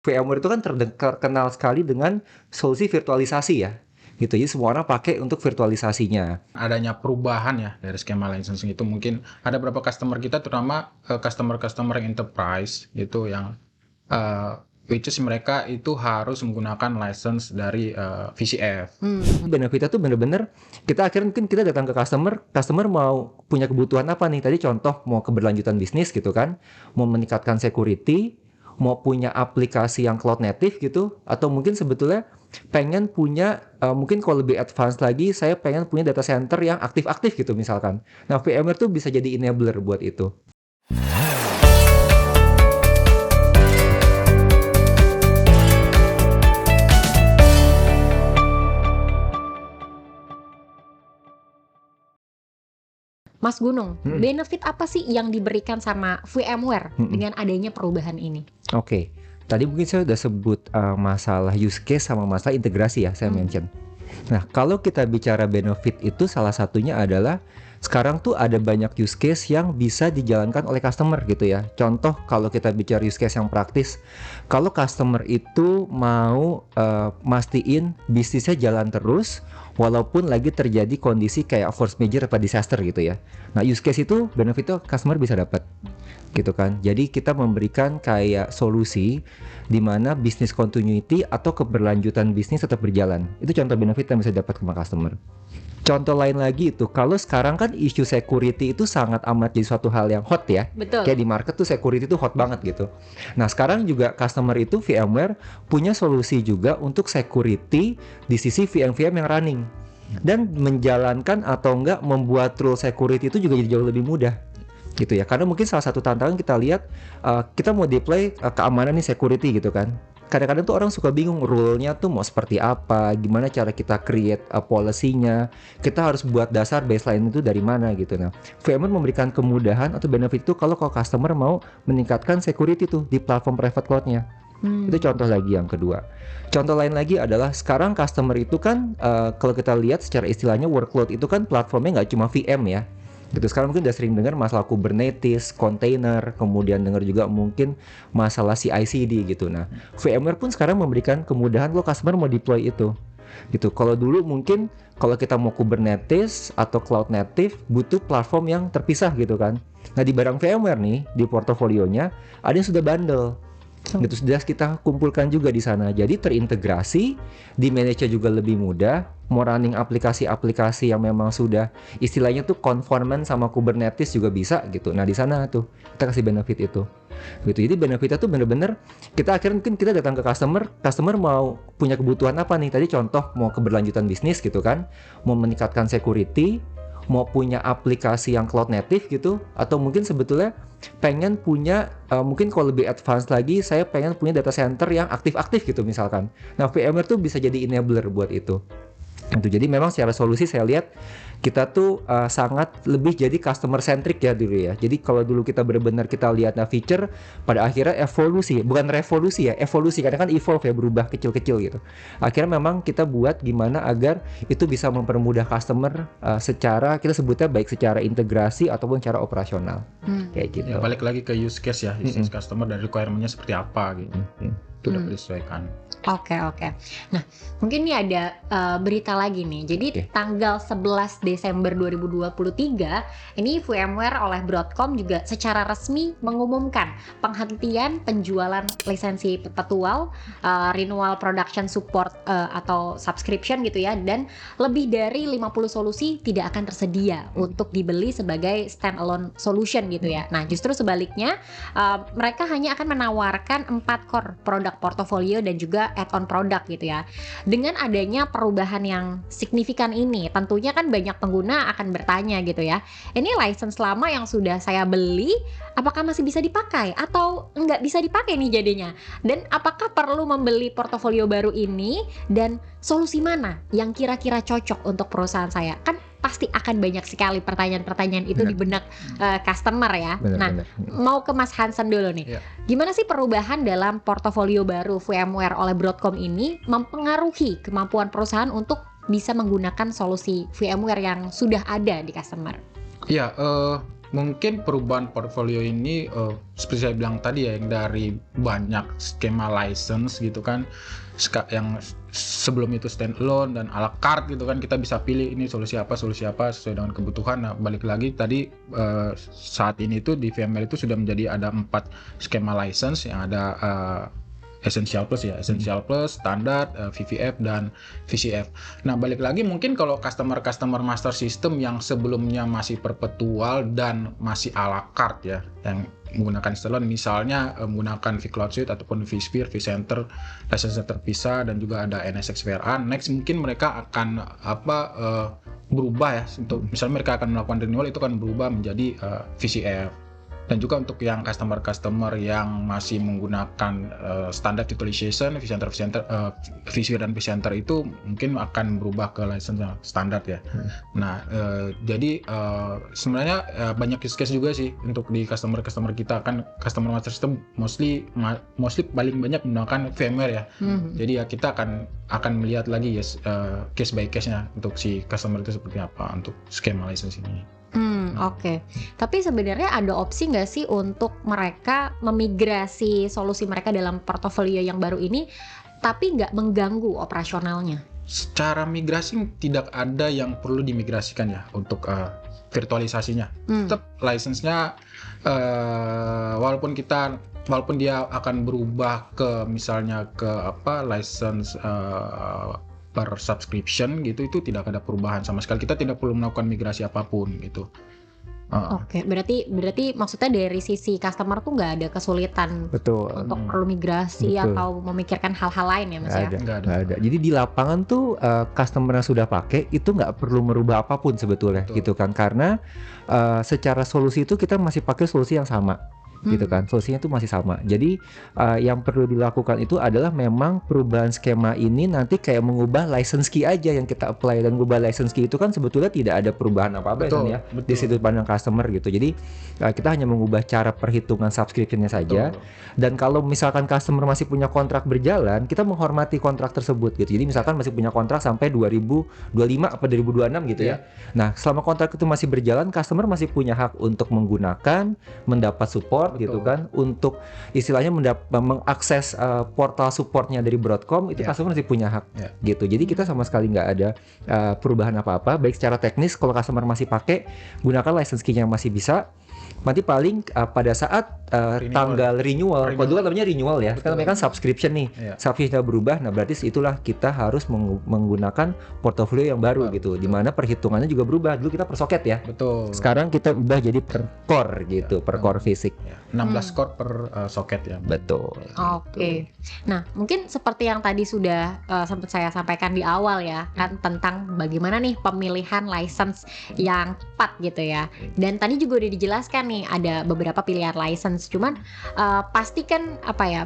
VMware itu kan terkenal sekali dengan solusi virtualisasi ya, gitu. Jadi semua orang pakai untuk virtualisasinya. Adanya perubahan ya dari skema licensing itu, mungkin ada beberapa customer kita, terutama customer yang enterprise itu yang which is mereka itu harus menggunakan license dari VCF. Benefitnya tuh bener-bener kita akhirnya mungkin kita datang ke customer mau punya kebutuhan apa nih? Tadi contoh mau keberlanjutan bisnis gitu kan, mau meningkatkan security, mau punya aplikasi yang cloud native gitu, atau mungkin sebetulnya pengen punya mungkin kalau lebih advance lagi, saya pengen punya data center yang aktif-aktif gitu misalkan. Nah, VMware tuh bisa jadi enabler buat itu. Mas Gunung, benefit apa sih yang diberikan sama VMware dengan adanya perubahan ini? Oke, tadi mungkin saya udah sebut masalah use case sama masalah integrasi ya, saya mention. Nah, kalau kita bicara benefit itu salah satunya adalah sekarang tuh ada banyak use case yang bisa dijalankan oleh customer gitu ya. Contoh kalau kita bicara use case yang praktis, kalau customer itu mau mastiin bisnisnya jalan terus walaupun lagi terjadi kondisi kayak force major atau disaster gitu ya. Nah, use case itu benefitnya customer bisa dapat gitu kan. Jadi kita memberikan kayak solusi di mana bisnis continuity atau keberlanjutan bisnis tetap berjalan. Itu contoh benefit yang bisa dapat sama customer. Contoh lain lagi itu, kalau sekarang kan isu security itu sangat amat jadi suatu hal yang hot ya. Betul. Kayak di market tuh security tuh hot banget gitu. Nah, sekarang juga customer itu VMware punya solusi juga untuk security di sisi VM-VM yang running. Dan menjalankan atau enggak membuat rule security itu juga jadi jauh lebih mudah gitu ya, karena mungkin salah satu tantangan kita lihat kita mau deploy keamanan nih, security gitu kan, kadang-kadang tuh orang suka bingung rule-nya tuh mau seperti apa, gimana cara kita create policy-nya, kita harus buat dasar baseline itu dari mana gitu. Nah, VMware memberikan kemudahan atau benefit itu kalau customer mau meningkatkan security tuh di platform private cloud-nya. Itu contoh lagi yang kedua. Contoh lain lagi adalah sekarang customer itu kan kalau kita lihat secara istilahnya workload itu kan platformnya nggak cuma VM ya gitu. Sekarang mungkin udah sering dengar masalah Kubernetes, container, kemudian dengar juga mungkin masalah CI/CD gitu. Nah, VMware pun sekarang memberikan kemudahan kalau customer mau deploy itu gitu. Kalau dulu mungkin kalau kita mau Kubernetes atau cloud native butuh platform yang terpisah gitu kan. Nah, di barang VMware nih, di portofolionya ada yang sudah bundle gitu, sudah kita kumpulkan juga di sana. Jadi terintegrasi, di manage juga lebih mudah. Mau running aplikasi-aplikasi yang memang sudah istilahnya tuh conformant sama Kubernetes juga bisa gitu. Nah, di sana tuh kita kasih benefit itu gitu. Jadi benefitnya tuh bener-bener kita akhirnya mungkin kita datang ke customer mau punya kebutuhan apa nih? Tadi contoh mau keberlanjutan bisnis gitu kan, mau meningkatkan security, mau punya aplikasi yang cloud native gitu, atau mungkin sebetulnya pengen punya mungkin kalau lebih advance lagi, saya pengen punya data center yang aktif-aktif gitu misalkan. Nah, VMware tuh bisa jadi enabler buat itu. Jadi memang secara solusi saya lihat kita tuh sangat lebih jadi customer centric ya dulu ya. Jadi kalau dulu kita benar-benar kita lihat feature, pada akhirnya evolusi, bukan revolusi ya, evolusi, karena kan evolve ya, berubah kecil-kecil gitu. Akhirnya memang kita buat gimana agar itu bisa mempermudah customer secara kita sebutnya baik secara integrasi ataupun secara operasional. Kayak gitu. Ya, balik lagi ke use case ya, use case customer dan requirement-nya seperti apa gitu. Itu udah disesuaikan. Oke. Nah, mungkin nih ada berita lagi nih. Jadi tanggal 11 Desember 2023 ini VMware oleh Broadcom juga secara resmi mengumumkan penghentian penjualan lisensi perpetual, renewal production support atau subscription gitu ya, dan lebih dari 50 solusi tidak akan tersedia untuk dibeli sebagai standalone solution gitu ya. Nah, justru sebaliknya mereka hanya akan menawarkan 4 core produk portofolio dan juga add-on produk gitu ya. Dengan adanya perubahan yang signifikan ini, tentunya kan banyak pengguna akan bertanya gitu ya, ini license lama yang sudah saya beli, apakah masih bisa dipakai atau nggak bisa dipakai nih jadinya? Dan apakah perlu membeli portofolio baru ini, dan solusi mana yang kira-kira cocok untuk perusahaan saya? Kan pasti akan banyak sekali pertanyaan-pertanyaan itu di benak customer ya. Benar. Mau ke Mas Hansen dulu nih. Gimana sih perubahan dalam portofolio baru VMware oleh Broadcom ini mempengaruhi kemampuan perusahaan untuk bisa menggunakan solusi VMware yang sudah ada di customer? Iya, mungkin perubahan portfolio ini seperti saya bilang tadi ya, yang dari banyak skema license gitu kan, yang sebelum itu standalone dan a la carte gitu kan, kita bisa pilih ini solusi apa sesuai dengan kebutuhan. Nah, balik lagi tadi saat ini tuh di VMware itu sudah menjadi ada 4 skema license yang ada Essential Plus ya, Essential Plus, Standard, VVF dan VCF. Nah, balik lagi mungkin kalau customer master system yang sebelumnya masih perpetual dan masih a la carte ya, yang menggunakan standalone, misalnya menggunakan vCloud Suite ataupun vSphere, vCenter, license terpisah, dan juga ada NSX VRA. Next mungkin mereka akan berubah ya, untuk misalnya mereka akan melakukan renewal, itu akan berubah menjadi VCF. Dan juga untuk yang customer yang masih menggunakan standard utilization, vCenter, vSphere dan vCenter itu mungkin akan berubah ke license yang standar ya. Nah, jadi sebenarnya banyak use case juga sih untuk di customer kita, kan customer master system mostly paling banyak menggunakan VMware ya. Jadi ya kita akan melihat lagi ya case by case-nya untuk si customer itu seperti apa untuk skema license ini. Oke. Tapi sebenarnya ada opsi nggak sih untuk mereka memigrasi solusi mereka dalam portofolio yang baru ini, tapi nggak mengganggu operasionalnya? Secara migrasi tidak ada yang perlu dimigrasikan ya untuk virtualisasinya. Tetap license-nya walaupun dia akan berubah ke misalnya ke license per subscription gitu, itu tidak ada perubahan sama sekali. Kita tidak perlu melakukan migrasi apapun gitu. Oke, berarti maksudnya dari sisi customer tuh nggak ada kesulitan untuk perlu migrasi atau memikirkan hal-hal lain ya Mas ya? Nggak ada. Jadi di lapangan tuh customer yang sudah pakai itu nggak perlu merubah apapun sebetulnya. Betul. Gitu kan, karena secara solusi itu kita masih pakai solusi yang sama. Gitu kan, solusinya itu masih sama. Jadi yang perlu dilakukan itu adalah memang perubahan skema ini nanti kayak mengubah license key aja yang kita apply, dan mengubah license key itu kan sebetulnya tidak ada perubahan apa-apa ya di situ pandang customer gitu. Jadi kita hanya mengubah cara perhitungan subscription-nya saja. Dan kalau misalkan customer masih punya kontrak berjalan, kita menghormati kontrak tersebut gitu. Jadi misalkan masih punya kontrak sampai 2025 apa 2026 gitu ya. Nah, selama kontrak itu masih berjalan, customer masih punya hak untuk menggunakan, mendapat support gitu kan, untuk istilahnya mengakses portal supportnya dari Broadcom, itu customer masih punya hak gitu. Jadi kita sama sekali nggak ada perubahan apa-apa, baik secara teknis. Kalau customer masih pakai, gunakan license key yang masih bisa. Nanti paling pada saat tanggal renewal, kalau dulu kan namanya renewal ya, kan namanya kan subscription nih, subscription berubah. Nah, berarti itulah kita harus menggunakan portofolio yang baru gitu, dimana perhitungannya juga berubah. Dulu kita per soket ya, sekarang kita ubah jadi per core gitu, per core fisik. 16 core per soket ya. Betul. Oke. Nah, mungkin seperti yang tadi sudah sempat saya sampaikan di awal ya, kan tentang bagaimana nih pemilihan license yang tepat gitu ya. Dan tadi juga udah dijelaskan nih ada beberapa pilihan license, cuman pasti kan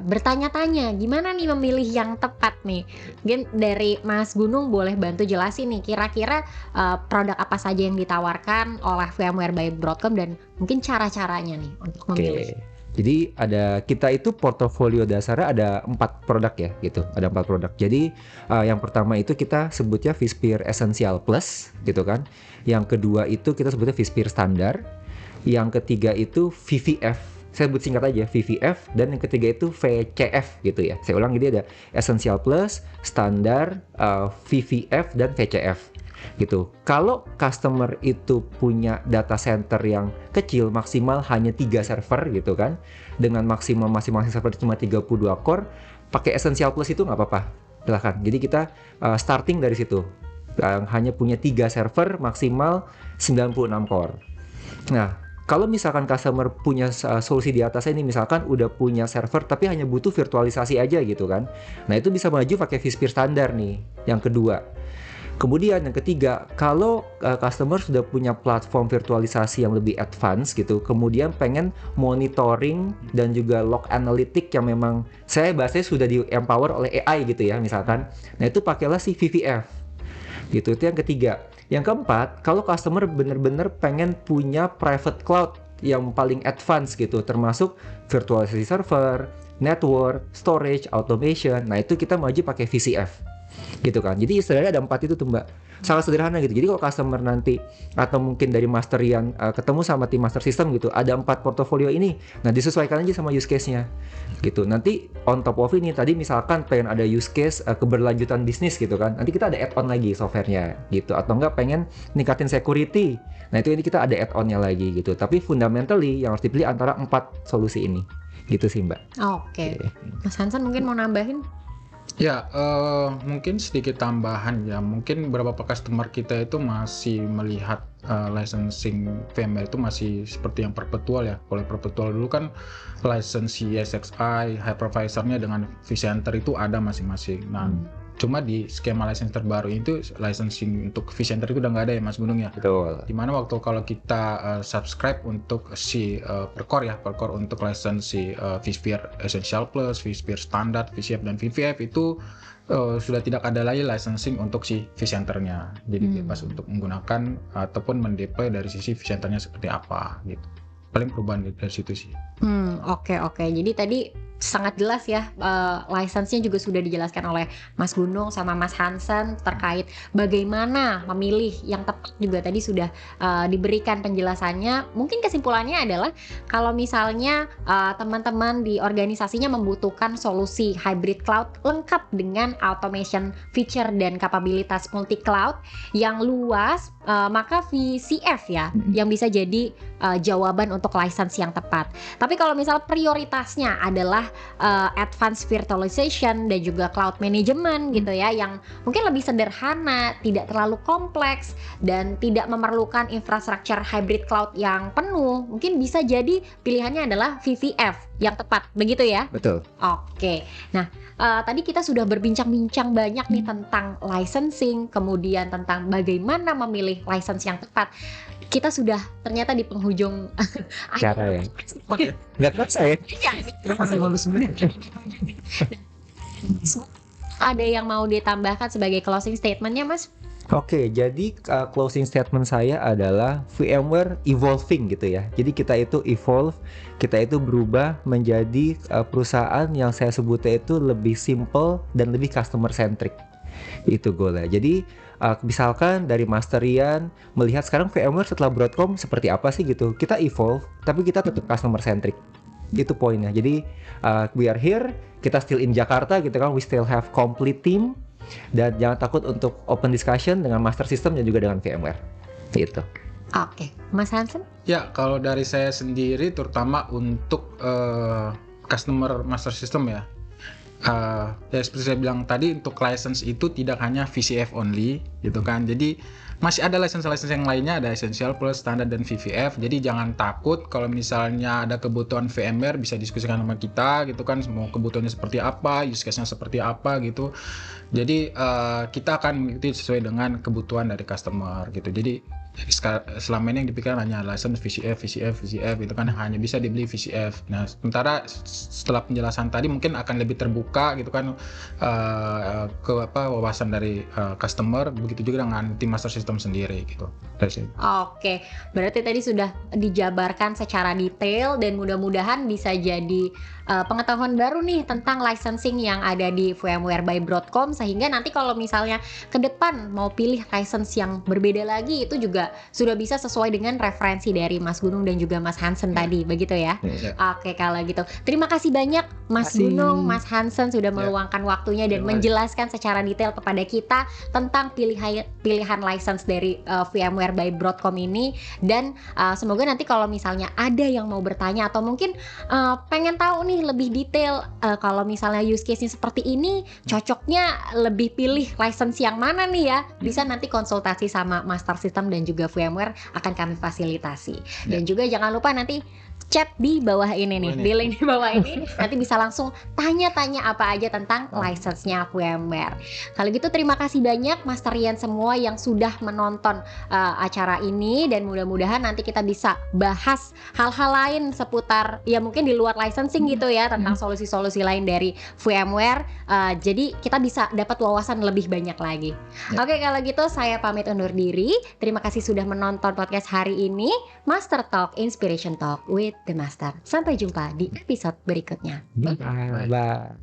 bertanya-tanya gimana nih memilih yang tepat nih. Mungkin dari Mas Gunung boleh bantu jelasin nih kira-kira produk apa saja yang ditawarkan oleh VMware by Broadcom dan mungkin cara-caranya nih untuk memilih. Jadi kita itu portofolio dasarnya ada 4 produk ya gitu, ada 4 produk. Jadi yang pertama itu kita sebutnya vSphere Essential Plus gitu kan. Yang kedua itu kita sebutnya vSphere Standard. Yang ketiga itu VVF, saya sebut singkat aja VVF, dan yang ketiga itu VCF gitu ya. Saya ulang, jadi ada Essential Plus, Standard, VVF, dan VCF gitu. Kalau customer itu punya data center yang kecil, maksimal hanya 3 server gitu kan, dengan maksimal masing-masing server cuma 32 core, pakai Essential Plus itu nggak apa-apa, silahkan. Jadi kita starting dari situ, hanya punya 3 server, maksimal 96 core. Nah, kalau misalkan customer punya solusi di atasnya ini, misalkan udah punya server tapi hanya butuh virtualisasi aja gitu kan, nah itu bisa maju pakai vSphere Standard nih, yang kedua. Kemudian yang ketiga, kalau customer sudah punya platform virtualisasi yang lebih advance gitu, kemudian pengen monitoring dan juga log analytic yang memang saya bahasanya sudah di empower oleh AI gitu ya misalkan, nah itu pakailah si VVF gitu. Itu yang ketiga. Yang keempat, kalau customer bener-bener pengen punya private cloud yang paling advance gitu, termasuk virtualisasi server, network, storage, automation, nah itu kita maju pakai VCF gitu kan. Jadi istilahnya ada 4 itu tuh Mbak. Sangat sederhana gitu. Jadi kalau customer nanti atau mungkin dari master yang ketemu sama tim master system gitu, ada 4 portofolio ini. Nah, disesuaikan aja sama use case-nya. Gitu. Nanti on top of ini tadi misalkan pengen ada use case keberlanjutan bisnis gitu kan. Nanti kita ada add-on lagi softwarenya gitu. Atau enggak pengen ningkatin security. Nah, itu ini kita ada add-onnya lagi gitu. Tapi fundamentally yang harus dipilih antara 4 solusi ini. Gitu sih Mbak. Oke. Mas Hansen mungkin mau nambahin? Ya, mungkin sedikit tambahan ya. Mungkin beberapa customer kita itu masih melihat licensing VMware itu masih seperti yang perpetual ya. Kalau perpetual dulu kan license ESXi, hypervisornya dengan vCenter itu ada masing-masing. Nah, cuma di skema license terbaru itu licensing untuk vCenter itu udah nggak ada ya Mas Gunung ya. Betul. Dimana waktu kalau kita subscribe untuk si per core untuk license si vSphere Essential Plus, vSphere Standard, vCF dan VVF itu sudah tidak ada lagi licensing untuk si vCenter-nya. Jadi bebas untuk menggunakan ataupun mendeploy dari sisi vCenter-nya seperti apa gitu. Paling perubahan dari situ sih. Oke. Jadi tadi sangat jelas ya, license-nya juga sudah dijelaskan oleh Mas Gunung sama Mas Hansen terkait bagaimana memilih yang tepat juga tadi sudah diberikan penjelasannya. Mungkin kesimpulannya adalah kalau misalnya teman-teman di organisasinya membutuhkan solusi hybrid cloud lengkap dengan automation feature dan kapabilitas multi cloud yang luas, maka VCF ya yang bisa jadi jawaban untuk license yang tepat. Tapi kalau misal prioritasnya adalah advanced virtualization dan juga cloud management gitu ya, yang mungkin lebih sederhana, tidak terlalu kompleks dan tidak memerlukan infrastruktur hybrid cloud yang penuh, mungkin bisa jadi pilihannya adalah VVF yang tepat, begitu ya? Betul. Oke. Nah, tadi kita sudah berbincang-bincang banyak nih tentang licensing, kemudian tentang bagaimana memilih license yang tepat. Kita sudah ternyata di penghujung Cara ya. Nggak kerasa ya. Ada yang mau ditambahkan sebagai closing statement-nya, Mas? Oke, jadi closing statement saya adalah VMware evolving gitu ya. Jadi kita itu evolve, kita itu berubah menjadi perusahaan yang saya sebutnya itu lebih simple dan lebih customer centric. Itu goalnya. Jadi misalkan dari Master Rian melihat sekarang VMware setelah Broadcom seperti apa sih gitu. Kita evolve, tapi kita tetap customer centric. Itu poinnya. Jadi we are here, kita still in Jakarta gitu kan, we still have complete team. Dan jangan takut untuk open discussion dengan master system dan juga dengan VMware. Gitu. Oke, Mas Hansen? Ya, kalau dari saya sendiri terutama untuk customer master system ya. Ya seperti saya bilang tadi, untuk license itu tidak hanya VCF only gitu kan. Jadi masih ada license yang lainnya, ada Essential Plus, Standard dan VVF. Jadi jangan takut kalau misalnya ada kebutuhan VMware, bisa diskusikan sama kita gitu kan, mau kebutuhannya seperti apa, use case-nya seperti apa gitu. Jadi kita akan mengikuti sesuai dengan kebutuhan dari customer gitu. Jadi selama ini yang dipikirkan hanya license VCF itu kan hanya bisa dibeli VCF. Nah, sementara setelah penjelasan tadi mungkin akan lebih terbuka gitu kan ke wawasan dari customer, begitu juga dengan tim master system sendiri gitu. Oke, berarti tadi sudah dijabarkan secara detail dan mudah-mudahan bisa jadi pengetahuan baru nih tentang licensing yang ada di VMware by Broadcom, sehingga nanti kalau misalnya ke depan mau pilih license yang berbeda lagi itu juga sudah bisa sesuai dengan referensi dari Mas Gunung dan juga Mas Hansen tadi, begitu ya? Oke, kalau gitu terima kasih banyak Mas Gunung, Mas Hansen sudah meluangkan waktunya dan menjelaskan secara detail kepada kita tentang pilihan license dari VMware by Broadcom ini. Dan semoga nanti kalau misalnya ada yang mau bertanya atau mungkin pengen tahu nih lebih detail, kalau misalnya use case-nya seperti ini, cocoknya lebih pilih license yang mana nih ya, bisa nanti konsultasi sama master system dan juga VMware akan kami fasilitasi. Dan juga jangan lupa nanti chat di bawah ini nih, di link di bawah ini, nanti bisa langsung tanya-tanya apa aja tentang license-nya VMware. Kalau gitu terima kasih banyak Master Rian semua yang sudah menonton acara ini, dan mudah-mudahan nanti kita bisa bahas hal-hal lain seputar ya mungkin di luar licensing gitu ya, tentang solusi-solusi lain dari VMware. Jadi kita bisa dapat wawasan lebih banyak lagi. Oke, kalau gitu saya pamit undur diri. Terima kasih sudah menonton podcast hari ini, Master Talk Inspiration Talk with The Master. Sampai jumpa di episode berikutnya. Bye.